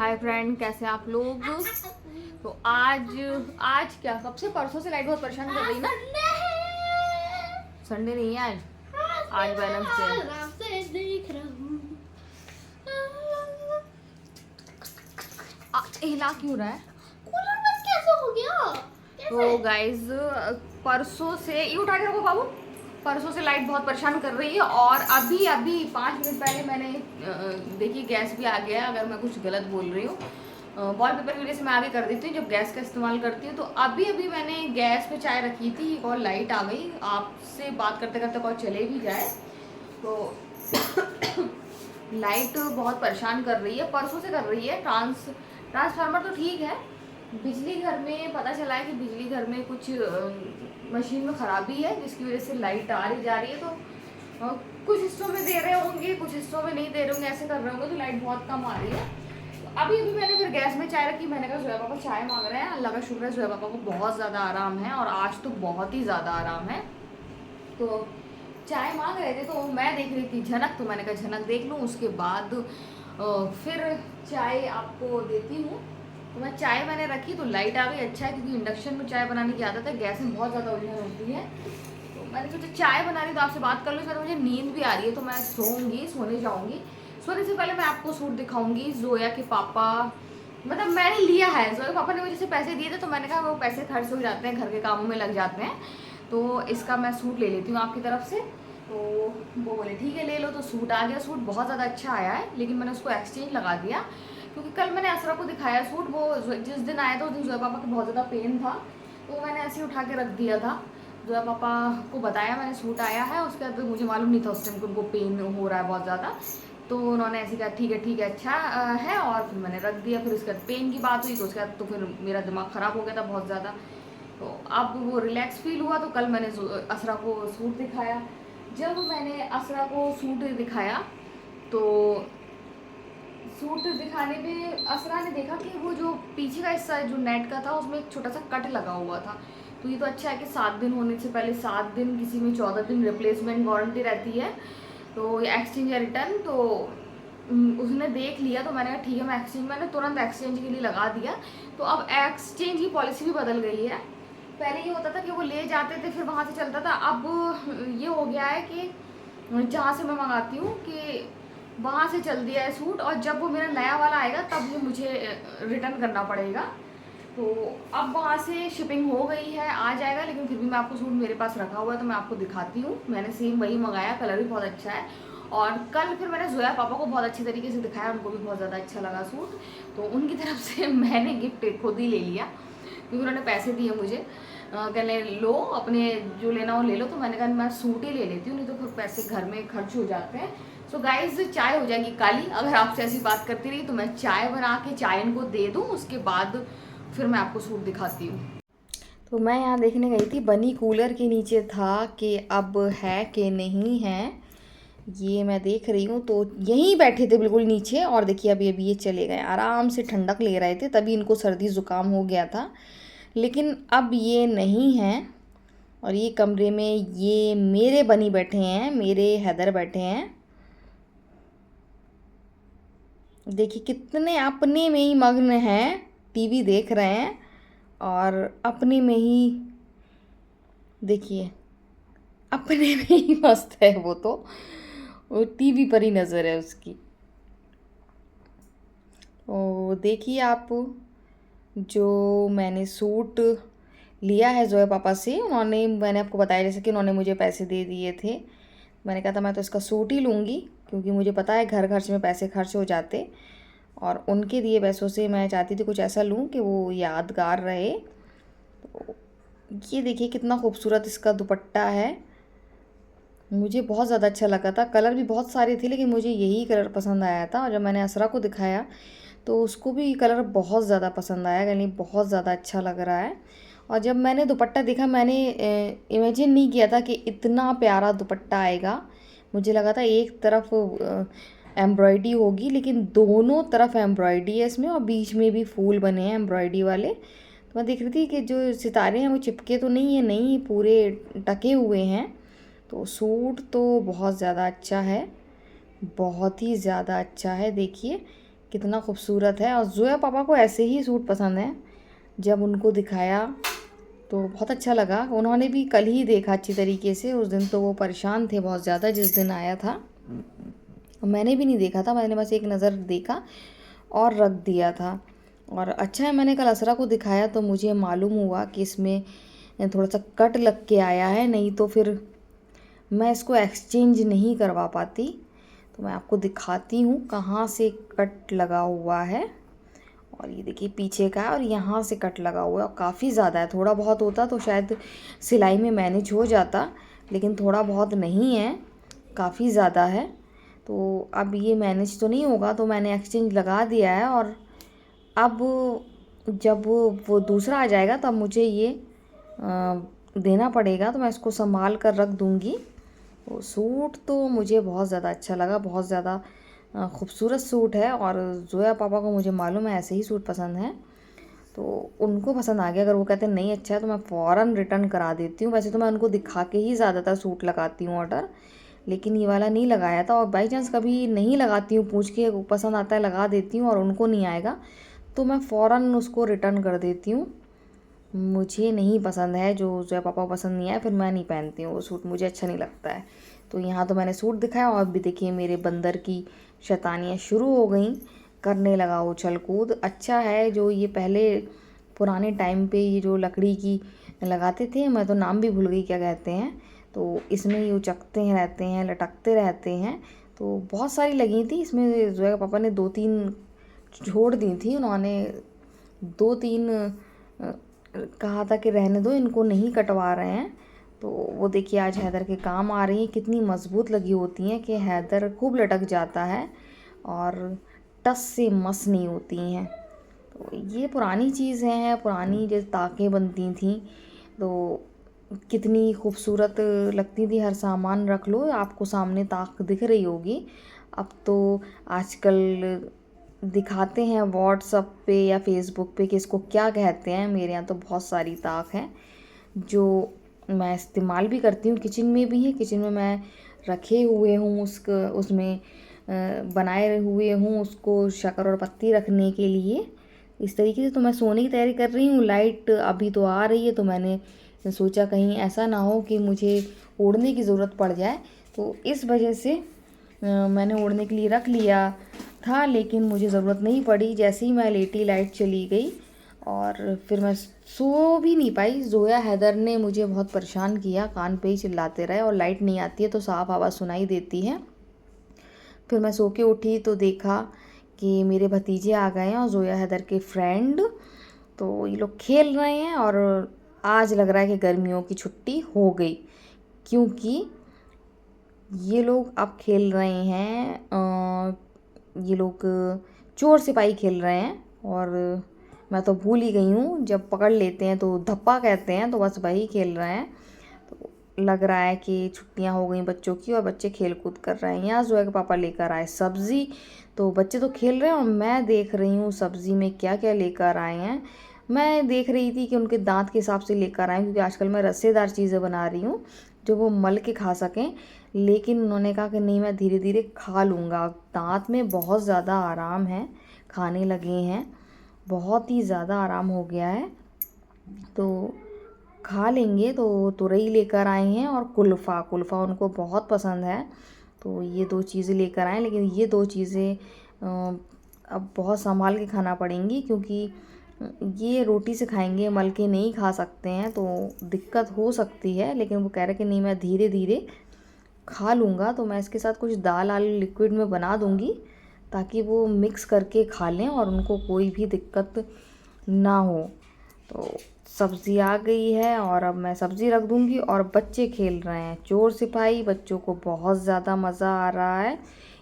Hi friend, कैसे हैं आप लोग। तो आज आज क्या कब से परसों से लाइट बहुत परेशान कर रही ना। संडे नहीं है आज वेडनेसडे। हिला क्यों रहा है। कूलर बंद कैसे हो गया? तो गाइज परसों से ये उठा के रखो बाबू। परसों से लाइट बहुत परेशान कर रही है और अभी अभी 5 मिनट पहले मैंने देखिए गैस भी आ गया है। अगर मैं कुछ गलत बोल रही हूँ वॉलपेपर की वजह से मैं आगे कर देती हूँ जब गैस का इस्तेमाल करती हूँ। तो अभी अभी मैंने गैस पे चाय रखी थी और लाइट आ गई। आपसे बात करते करते कॉल चले भी जाए तो लाइट बहुत परेशान कर रही है, परसों से कर रही है। ट्रांसफार्मर तो ठीक है। बिजली घर में पता चला है कि बिजली घर में कुछ मशीन में ख़राबी है जिसकी वजह से लाइट आ रही जा रही है। तो कुछ हिस्सों में दे रहे होंगे, कुछ हिस्सों में नहीं दे रहे होंगे, ऐसे कर रहे होंगे तो लाइट बहुत कम आ रही है। तो अभी अभी मैंने फिर गैस में चाय रखी। मैंने कहा जोया पापा चाय मांग रहे हैं। अल्लाह का शुक्र है जोया पापा को बहुत ज़्यादा आराम है और आज तो बहुत ही ज़्यादा आराम है। तो चाय मांग रहे थे तो मैं देख रही थी झनक, तो मैंने कहा झनक देख लूँ, उसके बाद फिर चाय आपको देती हूँ। तो मैं चाय मैंने रखी तो लाइट आ गई। अच्छा है क्योंकि इंडक्शन में चाय बनाने की आदत है, गैस में बहुत ज़्यादा उलझन होती है। तो मैंने सोचा चाय बना रही तो आपसे बात कर लूँ। सर मुझे नींद भी आ रही है तो मैं सोने जाऊँगी। सोने से पहले मैं आपको सूट दिखाऊंगी जोया के पापा, मतलब मैंने लिया है। जोया के पापा ने मुझे से पैसे दिए थे तो मैंने कहा वो पैसे खर्च हो जाते हैं, घर के कामों में लग जाते हैं, तो इसका मैं सूट ले लेती हूँ आपकी तरफ से। तो वो बोले ठीक है ले लो। तो सूट आ गया। सूट बहुत ज़्यादा अच्छा आया है लेकिन मैंने उसको एक्सचेंज लगा दिया क्योंकि कल मैंने असरा को दिखाया सूट। वो जिस दिन आया था उस दिन जोया पापा को बहुत ज़्यादा पेन था तो मैंने ऐसे ही उठा के रख दिया था। जोया पापा को बताया मैंने सूट आया है, उसके बाद मुझे मालूम नहीं था उस टाइम को उनको पेन हो रहा है बहुत ज़्यादा। तो उन्होंने ऐसे कहा ठीक है अच्छा है, और फिर मैंने रख दिया। फिर उसके बाद पेन की बात हुई तो उसके बाद तो फिर मेरा दिमाग ख़राब हो गया था बहुत ज़्यादा। तो अब वो रिलैक्स फील हुआ तो कल मैंने असरा को सूट दिखाया। जब मैंने असरा को सूट दिखाया तो सूट दिखाने में असरा ने देखा कि वो जो पीछे का हिस्सा जो नेट का था उसमें एक छोटा सा कट लगा हुआ था। तो ये तो अच्छा है कि 7 दिन होने से पहले 7 दिन, किसी में 14 दिन रिप्लेसमेंट वारंटी रहती है, तो ये एक्सचेंज या रिटर्न। तो उसने देख लिया तो मैंने कहा ठीक है मैं एक्सचेंज, मैंने तुरंत एक्सचेंज के लिए लगा दिया। तो अब एक्सचेंज की पॉलिसी भी बदल गई है। पहले ये होता था कि वो ले जाते थे फिर वहाँ से चलता था। अब ये हो गया है कि जहाँ से मैं मंगाती हूँ कि वहाँ से चल दिया है सूट, और जब वो मेरा नया वाला आएगा तब वो मुझे रिटर्न करना पड़ेगा। तो अब वहाँ से शिपिंग हो गई है, आ जाएगा। लेकिन फिर भी मैं आपको सूट मेरे पास रखा हुआ है तो मैं आपको दिखाती हूँ। मैंने सेम वही मंगाया, कलर भी बहुत अच्छा है। और कल फिर मैंने जोया पापा को बहुत अच्छे तरीके से दिखाया, उनको भी बहुत ज़्यादा अच्छा लगा सूट। तो उनकी तरफ से मैंने गिफ्ट खुद ही ले लिया क्योंकि उन्होंने पैसे दिए मुझे। कहने लो अपने जो लेना हो ले लो। तो मैंने कहा मैं सूट ही ले लेती हूँ, नहीं तो फिर पैसे घर में खर्च हो जाते हैं। सो गाइज चाय हो जाएगी काली अगर आपसे ऐसी बात करती रही। तो मैं चाय बना के चाय इनको दे दूँ, उसके बाद फिर मैं आपको सूट दिखाती हूँ। तो मैं यहाँ देखने गई थी, बनी कूलर के नीचे था कि अब है कि नहीं है, ये मैं देख रही हूँ। तो यहीं बैठे थे बिल्कुल नीचे और देखिए अभी अभी ये चले गए, आराम से ठंडक ले रहे थे, तभी इनको सर्दी ज़ुकाम हो गया था। लेकिन अब ये नहीं है और ये कमरे में ये मेरे बनी बैठे हैं, मेरे हैदर बैठे हैं। देखिए कितने अपने में ही मग्न हैं, टीवी देख रहे हैं और अपने में ही, देखिए अपने में ही मस्त है वो टीवी पर ही नज़र है उसकी। तो देखिए आप, जो मैंने सूट लिया है जोया पापा से, उन्होंने, मैंने आपको बताया जैसे कि उन्होंने मुझे पैसे दे दिए थे। मैंने कहा था मैं तो इसका सूट ही लूँगी क्योंकि मुझे पता है घर खर्च में पैसे खर्च हो जाते, और उनके दिए पैसों से मैं चाहती थी कुछ ऐसा लूँ कि वो यादगार रहे। तो ये देखिए कितना खूबसूरत इसका दुपट्टा है, मुझे बहुत ज़्यादा अच्छा लगा था। कलर भी बहुत सारे थे लेकिन मुझे यही कलर पसंद आया था, और जब मैंने असरा को दिखाया तो उसको भी कलर बहुत ज़्यादा पसंद आया, यानी बहुत ज़्यादा अच्छा लग रहा है। और जब मैंने दुपट्टा देखा मैंने इमेजिन नहीं किया था कि इतना प्यारा दुपट्टा आएगा। मुझे लगा था एक तरफ एम्ब्रॉयडरी होगी, लेकिन दोनों तरफ एम्ब्रॉयडरी है इसमें और बीच में भी फूल बने हैं एम्ब्रॉयडरी वाले। तो मैं देख रही थी कि जो सितारे हैं वो चिपके तो नहीं है, नहीं पूरे टके हुए हैं। तो सूट तो बहुत ज़्यादा अच्छा है, बहुत ही ज़्यादा अच्छा है। देखिए कितना खूबसूरत है। और जोया पापा को ऐसे ही सूट पसंद है। जब उनको दिखाया तो बहुत अच्छा लगा। उन्होंने भी कल ही देखा अच्छी तरीके से। उस दिन तो वो परेशान थे बहुत ज़्यादा जिस दिन आया था। मैंने भी नहीं देखा था, मैंने बस एक नज़र देखा और रख दिया था। और अच्छा है मैंने कल असरा को दिखाया तो मुझे मालूम हुआ कि इसमें थोड़ा सा कट लग के आया है, नहीं तो फिर मैं इसको एक्सचेंज नहीं करवा पाती। तो मैं आपको दिखाती हूँ कहाँ से कट लगा हुआ है। और ये देखिए पीछे का है और यहाँ से कट लगा हुआ है और काफ़ी ज़्यादा है। थोड़ा बहुत होता तो शायद सिलाई में मैनेज हो जाता, लेकिन थोड़ा बहुत नहीं है, काफ़ी ज़्यादा है। तो अब ये मैनेज तो नहीं होगा, तो मैंने एक्सचेंज लगा दिया है। और अब जब वो दूसरा आ जाएगा तब मुझे ये देना पड़ेगा, तो मैं इसको संभाल कर रख दूँगी। तो सूट तो मुझे बहुत ज़्यादा अच्छा लगा, बहुत ज़्यादा खूबसूरत सूट है। और जोया पापा को मुझे मालूम है ऐसे ही सूट पसंद है, तो उनको पसंद आ गया। अगर वो कहते हैं नहीं अच्छा है तो मैं फ़ौरन रिटर्न करा देती हूँ। वैसे तो मैं उनको दिखा के ही ज़्यादातर सूट लगाती हूँ ऑर्डर, लेकिन ये वाला नहीं लगाया था। और बाई चांस कभी नहीं लगाती हूँ, पूछ के पसंद आता है लगा देती हूँ और उनको नहीं आएगा तो मैं फ़ौरन उसको रिटर्न कर देती हूँ। मुझे नहीं पसंद है, जो जोया पापा को पसंद नहीं आया फिर मैं नहीं पहनती हूँ वो सूट, मुझे अच्छा नहीं लगता है। तो यहाँ तो मैंने सूट दिखाया और भी देखिए मेरे बंदर की शैतानियाँ शुरू हो गई, करने लगा उछल कूद। अच्छा है जो ये पहले पुराने टाइम पे ये जो लकड़ी की लगाते थे, मैं तो नाम भी भूल गई क्या कहते हैं, तो इसमें ये उचकते हैं रहते हैं, लटकते रहते हैं। तो बहुत सारी लगी थी इसमें, जोया पापा ने 2-3 छोड़ दी थी। उन्होंने 2-3 कहा था कि रहने दो, इनको नहीं कटवा रहे हैं। तो वो देखिए आज हैदर के काम आ रही हैं, कितनी मज़बूत लगी होती हैं कि हैदर खूब लटक जाता है और टस से मस नहीं होती हैं। तो ये पुरानी चीज़ हैं, पुरानी जैसे ताकें बनती थी तो कितनी खूबसूरत लगती थी। हर सामान रख लो, आपको सामने ताक दिख रही होगी। अब तो आजकल दिखाते हैं व्हाट्सअप पे या फेसबुक पे कि इसको क्या कहते हैं। मेरे यहाँ तो बहुत सारी ताक हैं जो मैं इस्तेमाल भी करती हूँ, किचन में भी है, किचन में मैं रखे हुए हूँ उसमें बनाए हुए हूँ उसको शक्कर और पत्ती रखने के लिए। इस तरीके से तो मैं सोने की तैयारी कर रही हूँ। लाइट अभी तो आ रही है तो मैंने सोचा कहीं ऐसा ना हो कि मुझे ओढ़ने की ज़रूरत पड़ जाए, तो इस वजह से मैंने ओढ़ने के लिए रख लिया था, लेकिन मुझे ज़रूरत नहीं पड़ी। जैसे ही मैं लेटी लाइट चली गई और फिर मैं सो भी नहीं पाई। जोया हैदर ने मुझे बहुत परेशान किया, कान पे ही चिल्लाते रहे। और लाइट नहीं आती है तो साफ आवाज़ सुनाई देती है। फिर मैं सो के उठी तो देखा कि मेरे भतीजे आ गए हैं और जोया हैदर के फ्रेंड, तो ये लोग खेल रहे हैं। और आज लग रहा है कि गर्मियों की छुट्टी हो गई, क्योंकि ये लोग अब खेल रहे हैं, ये लोग चोर सिपाही खेल रहे हैं। और मैं तो भूल ही गई हूँ, जब पकड़ लेते हैं तो धप्पा कहते हैं, तो बस वही खेल रहे हैं। तो लग रहा है कि छुट्टियां हो गई बच्चों की और बच्चे खेल कूद कर रहे हैं। यहाँ जोया के पापा लेकर आए सब्ज़ी, तो बच्चे तो खेल रहे हैं और मैं देख रही हूँ सब्ज़ी में क्या क्या लेकर आए हैं। मैं देख रही थी कि उनके दांत के हिसाब से लेकर आए, क्योंकि आजकल मैं रस्सेदार चीज़ें बना रही हूँ जो वो मल के खा सकें। लेकिन उन्होंने कहा कि नहीं मैं धीरे धीरे खा लूँगा, दांत में बहुत ज़्यादा आराम है, खाने लगे हैं, बहुत ही ज़्यादा आराम हो गया है, तो खा लेंगे। तो तुरई लेकर आए हैं और कुल्फ़ा, कुल्फ़ा उनको बहुत पसंद है, तो ये 2 चीज़ें लेकर आए। लेकिन ये 2 चीज़ें अब बहुत संभाल के खाना पड़ेंगी, क्योंकि ये रोटी से खाएंगे, मल के नहीं खा सकते हैं, तो दिक्कत हो सकती है। लेकिन वो कह रहे कि नहीं मैं धीरे धीरे खा लूँगा। तो मैं इसके साथ कुछ दाल आलू लिक्विड में बना दूँगी ताकि वो मिक्स करके खा लें और उनको कोई भी दिक्कत ना हो। तो सब्ज़ी आ गई है और अब मैं सब्ज़ी रख दूँगी। और बच्चे खेल रहे हैं चोर सिपाही, बच्चों को बहुत ज़्यादा मज़ा आ रहा है,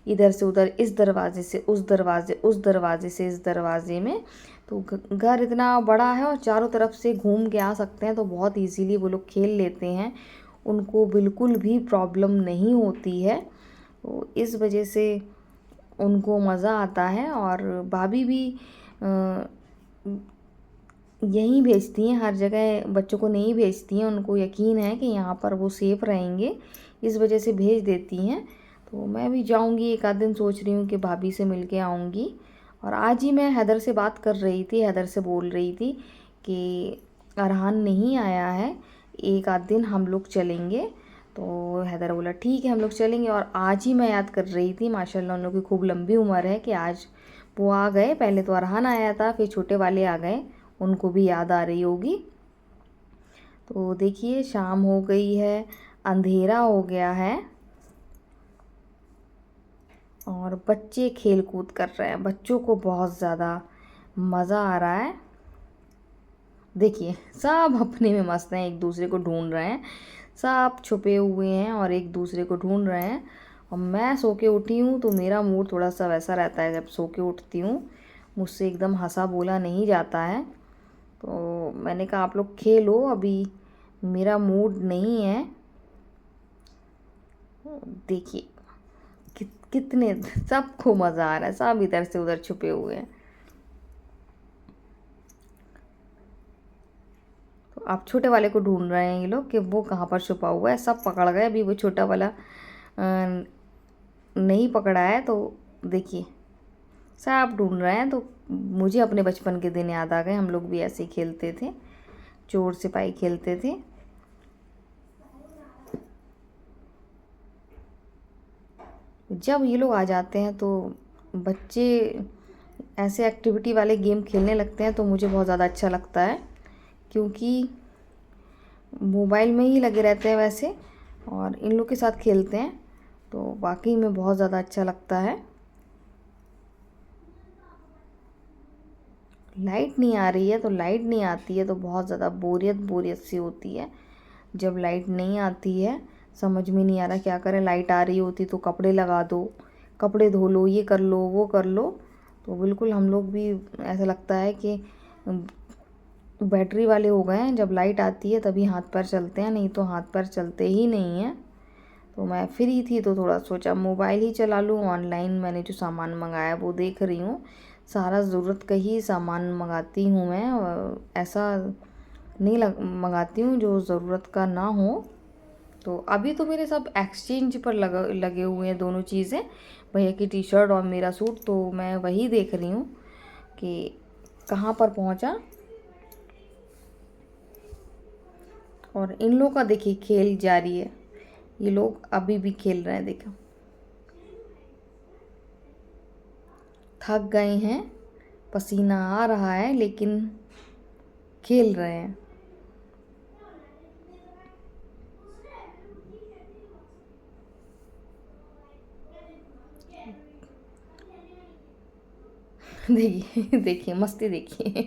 इधर से उधर, इस दरवाजे से उस दरवाजे, उस दरवाजे से इस दरवाजे में। तो घर इतना बड़ा है और चारों तरफ से घूम के आ सकते हैं, तो बहुत इजीली वो लोग खेल लेते हैं, उनको बिल्कुल भी प्रॉब्लम नहीं होती है। तो इस वजह से उनको मज़ा आता है। और भाभी भी यहीं भेजती हैं, हर जगह बच्चों को नहीं भेजती हैं, उनको यकीन है कि यहाँ पर वो सेफ़ रहेंगे, इस वजह से भेज देती हैं। तो मैं भी जाऊँगी एक आध दिन, सोच रही हूँ कि भाभी से मिल के आऊँगी और आज ही मैं हैदर से बात कर रही थी, हैदर से बोल रही थी कि अरहान नहीं आया है, एक आध दिन हम लोग चलेंगे। तो हैदर बोला ठीक है हम लोग चलेंगे। और आज ही मैं याद कर रही थी, माशाल्लाह उन लोग की खूब लंबी उम्र है, कि आज वो आ गए। पहले तो अरहान आया था, फिर छोटे वाले आ गए, उनको भी याद आ रही होगी। तो देखिए शाम हो गई है, अंधेरा हो गया है और बच्चे खेल कूद कर रहे हैं। बच्चों को बहुत ज़्यादा मज़ा आ रहा है। देखिए सब अपने में मस्त हैं, एक दूसरे को ढूंढ रहे हैं, सब छुपे हुए हैं और एक दूसरे को ढूंढ रहे हैं। और मैं सो के उठी हूँ तो मेरा मूड थोड़ा सा वैसा रहता है, जब सो के उठती हूँ मुझसे एकदम हंसा बोला नहीं जाता है। तो मैंने कहा आप लोग खेलो, अभी मेरा मूड नहीं है। देखिए कितने सबको मज़ा आ रहा है, सब इधर से उधर छुपे हुए हैं। तो अब छोटे वाले को ढूंढ रहे हैं ये लोग कि वो कहाँ पर छुपा हुआ है। सब पकड़ गए, अभी वो छोटा वाला नहीं पकड़ा है। तो देखिए सब ढूंढ रहे हैं। तो मुझे अपने बचपन के दिन याद आ गए, हम लोग भी ऐसे ही खेलते थे, चोर सिपाही खेलते थे। जब ये लोग आ जाते हैं तो बच्चे ऐसे एक्टिविटी वाले गेम खेलने लगते हैं तो मुझे बहुत ज़्यादा अच्छा लगता है, क्योंकि मोबाइल में ही लगे रहते हैं वैसे, और इन लोग के साथ खेलते हैं तो वाकई में बहुत ज़्यादा अच्छा लगता है। लाइट नहीं आ रही है, तो लाइट नहीं आती है तो बहुत ज़्यादा बोरियत बोरियत सी होती है। जब लाइट नहीं आती है समझ में नहीं आ रहा क्या करें। लाइट आ रही होती तो कपड़े लगा दो, कपड़े धो लो, ये कर लो वो कर लो। तो बिल्कुल हम लोग भी ऐसा लगता है कि बैटरी वाले हो गए हैं, जब लाइट आती है तभी हाथ पैर चलते हैं, नहीं तो हाथ पैर चलते ही नहीं हैं। तो मैं फ्री थी तो थोड़ा सोचा मोबाइल ही चला लूँ। ऑनलाइन मैंने जो सामान मंगाया वो देख रही हूँ, सारा ज़रूरत का ही सामान मंगाती हूँ मैं, और ऐसा नहीं मंगाती हूँ जो ज़रूरत का ना हो। तो अभी तो मेरे सब एक्सचेंज पर लगे हुए हैं दोनों चीज़ें, भैया की टी शर्ट और मेरा सूट। तो मैं वही देख रही हूँ कि कहाँ पर पहुँचा। और इन लोगों का देखिए खेल जारी है, ये लोग अभी भी खेल रहे हैं। देखो थक गए हैं, पसीना आ रहा है, लेकिन खेल रहे हैं। देखिए देखिए मस्ती देखिए।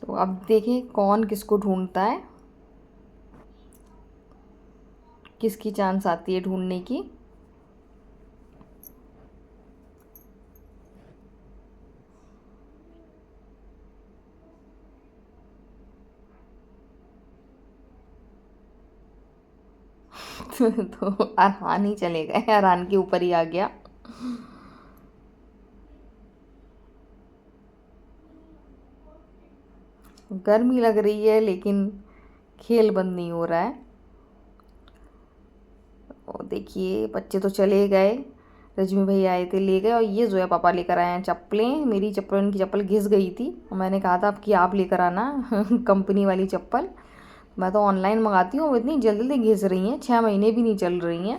तो अब देखें कौन किसको ढूंढता है, किसकी चांस आती है ढूंढने की। तो अरहान ही चले गए, अरहान के ऊपर ही आ गया। गर्मी लग रही है लेकिन खेल बंद नहीं हो रहा है। और देखिए बच्चे तो चले गए, रजमी भैया आए थे ले गए, और ये जोया पापा लेकर आए हैं चप्पलें। मेरी चप्पल उनकी चप्पल घिस गई थी और मैंने कहा था आपकी आप लेकर आना कंपनी वाली चप्पल। मैं तो ऑनलाइन मंगाती हूँ, वो इतनी जल्दी जल्दी घिस रही हैं, 6 महीने भी नहीं चल रही हैं।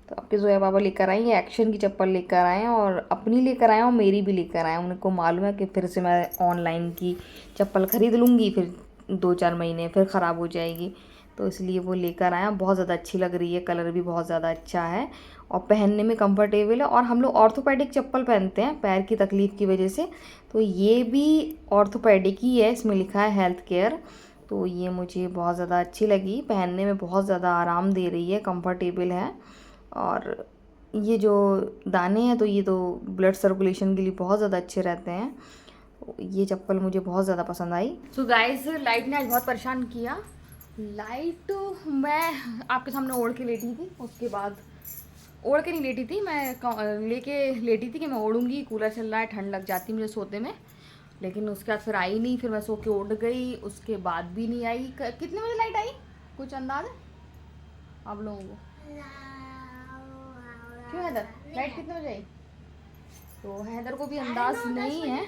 तो आपके जोया पापा लेकर आई हैं, एक्शन की चप्पल लेकर आए हैं, और अपनी लेकर आए हैं और मेरी भी लेकर आए हैं। उनको मालूम है कि फिर से मैं ऑनलाइन की चप्पल ख़रीद लूँगी, फिर 2-4 महीने फिर ख़राब हो जाएगी, तो इसलिए वो लेकर आए हैं। बहुत ज़्यादा अच्छी लग रही है, कलर भी बहुत ज़्यादा अच्छा है और पहनने में कंफर्टेबल है। और हम लोग ऑर्थोपेडिक चप्पल पहनते हैं पैर की तकलीफ़ की वजह से, तो ये भी ऑर्थोपेडिक ही है, इसमें लिखा है हेल्थ केयर। तो ये मुझे बहुत ज़्यादा अच्छी लगी, पहनने में बहुत ज़्यादा आराम दे रही है, कंफर्टेबल है। और ये जो दाने हैं तो ये तो ब्लड सर्कुलेशन के लिए बहुत ज़्यादा अच्छे रहते हैं। तो ये चप्पल मुझे बहुत ज़्यादा पसंद आई। सो गाइस लाइट ने आज बहुत परेशान किया। लाइट मैं आपके सामने ओढ़ के लेटी थी, उसके बाद ओढ़ के नहीं लेटी थी मैं, लेके लेटी थी कि मैं ओढ़ूंगी, कूलर चल रहा है ठंड लग जाती मुझे सोते में, लेकिन उसके बाद फिर आई नहीं, फिर मैं सो के उठ गई, उसके बाद भी नहीं आई। कितने बजे लाइट आई, कुछ अंदाज़ है आप लोगों को? क्यों हैदर, लाइट कितने बजे आई? तो हैदर को भी अंदाज नहीं है।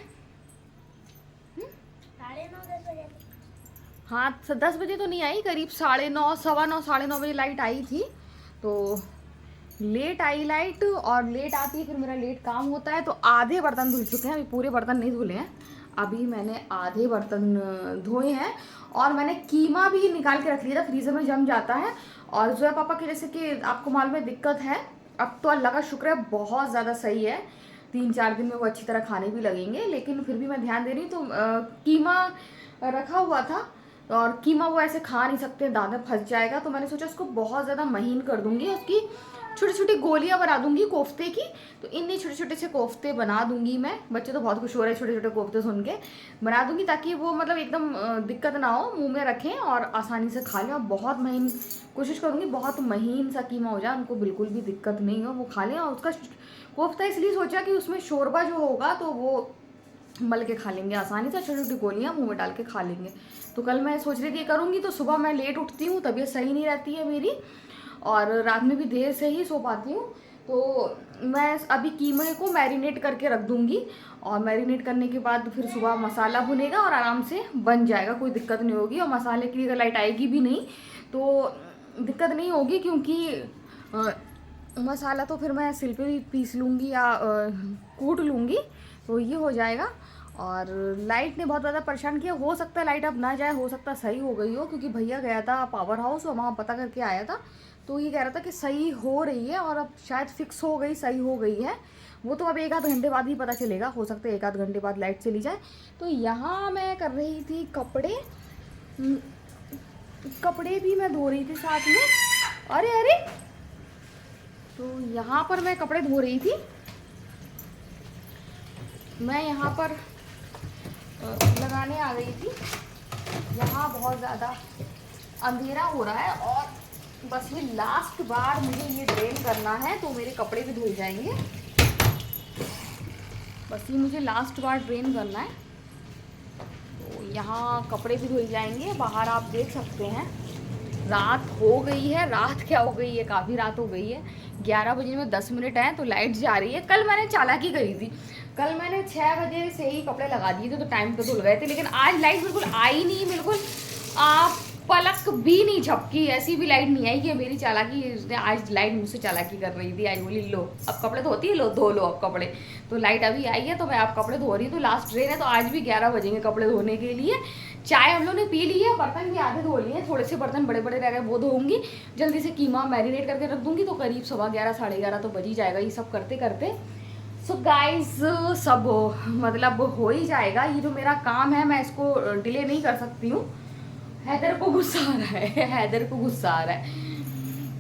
9:30 बजे। हाँ 10 बजे तो नहीं आई, करीब 9:30 9:15 9:30 बजे लाइट आई थी। तो लेट आई लाइट, और लेट आती है फिर मेरा लेट काम होता है। तो आधे बर्तन धुल चुके हैं, अभी पूरे बर्तन नहीं धुले हैं, अभी मैंने आधे बर्तन धोए हैं। और मैंने कीमा भी निकाल के रख लिया था, फ्रीज़र में जम जाता है। और जोया पापा के जैसे कि आपको मालूम है दिक्कत है, अब तो अल्लाह का शुक्र है बहुत ज़्यादा सही है, 3-4 दिन में वो अच्छी तरह खाने भी लगेंगे। लेकिन फिर भी मैं ध्यान दे रही हूँ। तो कीमा रखा हुआ था, और कीमा वो ऐसे खा नहीं सकते, दांत में फंस जाएगा। तो मैंने सोचा उसको बहुत ज़्यादा महीन कर दूंगी, उसकी छोटी छोटी गोलियां बना दूंगी कोफ्ते की। तो इन्हीं छोटे छोटे से कोफ्ते बना दूंगी मैं। बच्चे तो बहुत खुश हो रहे हैं छोटे छोटे कोफ्ते सुन के। बना दूंगी ताकि वो मतलब एकदम दिक्कत ना हो, मुंह में रखें और आसानी से खा लें। और बहुत महीन कोशिश करूँगी, बहुत महीन सा कीमा हो जाए, उनको बिल्कुल भी दिक्कत नहीं हो, वो खा लें। और उसका कोफ्ता इसलिए सोचा कि उसमें शोरबा जो होगा तो वो मल के खा लेंगे आसानी से, छोटी छोटी गोलियां मुंह में डाल के खा लेंगे। तो कल मैं सोच रही थी करूँगी। तो सुबह मैं लेट उठती हूँ, तबीयत सही नहीं रहती है मेरी, और रात में भी देर से ही सो पाती हूँ। तो मैं अभी कीमे को मैरिनेट करके रख दूँगी, और मैरिनेट करने के बाद फिर सुबह मसाला भुनेगा और आराम से बन जाएगा, कोई दिक्कत नहीं होगी। और मसाले के लिए अगर लाइट आएगी भी नहीं तो दिक्कत नहीं होगी, क्योंकि मसाला तो फिर मैं सिल पे भी पीस लूँगी या कूट लूँगी, तो ये हो जाएगा। और लाइट ने बहुत ज़्यादा परेशान किया, हो सकता है लाइट अब ना जाए, हो सकता है सही हो गई हो, क्योंकि भैया गया था पावर हाउस और वहाँ पता करके आया था। तो ये कह रहा था कि सही हो रही है, और अब शायद फिक्स हो गई, सही हो गई है। वो तो अब 1-8 घंटे बाद ही पता चलेगा, हो सकता है 1-8 घंटे बाद लाइट चली जाए। तो यहाँ मैं कर रही थी कपड़े भी मैं धो रही थी साथ में। अरे अरे, तो यहाँ पर मैं कपड़े धो रही थी। मैं यहाँ पर लगाने आ गई थी। यहाँ बहुत ज़्यादा अंधेरा हो रहा है, और बस ये लास्ट बार मुझे ये ड्रेन करना है, तो मेरे कपड़े भी धुल जाएंगे। बस ये मुझे लास्ट बार ड्रेन करना है, तो यहाँ कपड़े भी धुल जाएंगे। बाहर आप देख सकते हैं रात हो गई है, रात क्या हो गई है, काफ़ी रात हो गई है। 11 बजे में 10 मिनट हैं, तो लाइट जा रही है। कल मैंने चालाकी करी थी, कल मैंने 6 बजे से ही कपड़े लगा दिए थे, तो टाइम पे धुल गए थे। लेकिन आज लाइट बिल्कुल आई नहीं, बिल्कुल पलक भी नहीं झपकी, ऐसी भी लाइट नहीं आई कि मेरी चालाकी। आज लाइट मुझसे चालाकी कर रही थी, आज बोली लो अब कपड़े धोती है, लो धो लो अब कपड़े। तो लाइट अभी आई है, तो मैं आप कपड़े धो रही हूँ। तो लास्ट ट्रेन है, तो आज भी 11 बजेंगे कपड़े धोने के लिए। चाय हम लोग ने पी ली है, बर्तन भी आधे धो लिए हैं, थोड़े से बर्तन बड़े बड़े रह गए, वो धोऊंगी। जल्दी से कीमा मैरिनेट करके रख दूंगी, तो करीब 11:15 11:30 तो बज ही जाएगा ये सब करते करते। सो गाइज सब मतलब हो ही जाएगा। ये जो मेरा काम है मैं इसको डिले नहीं कर सकती हूँ। हैदर को गुस्सा आ रहा है, हैदर को गुस्सा आ रहा है।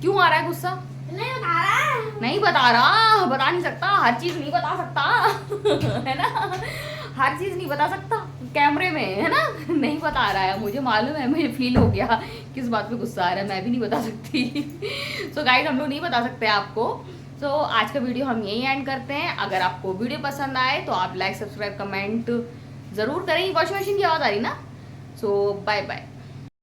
क्यों आ रहा है गुस्सा? नहीं बता रहा, नहीं बता रहा, बता नहीं सकता, हर चीज़ नहीं बता सकता है ना, हर चीज़ नहीं बता सकता कैमरे में, है ना। नहीं बता रहा है, मुझे मालूम है, मुझे फील हो गया किस बात पे गुस्सा आ रहा है, मैं भी नहीं बता सकती। सो गाइस हम लोग नहीं बता सकते आपको। सो आज का वीडियो हम यही एंड करते हैं। अगर आपको वीडियो पसंद आए तो आप लाइक सब्सक्राइब कमेंट ज़रूर करें। वॉशिंग मशीन की आवाज़ आ रही ना। सो बाय बाय।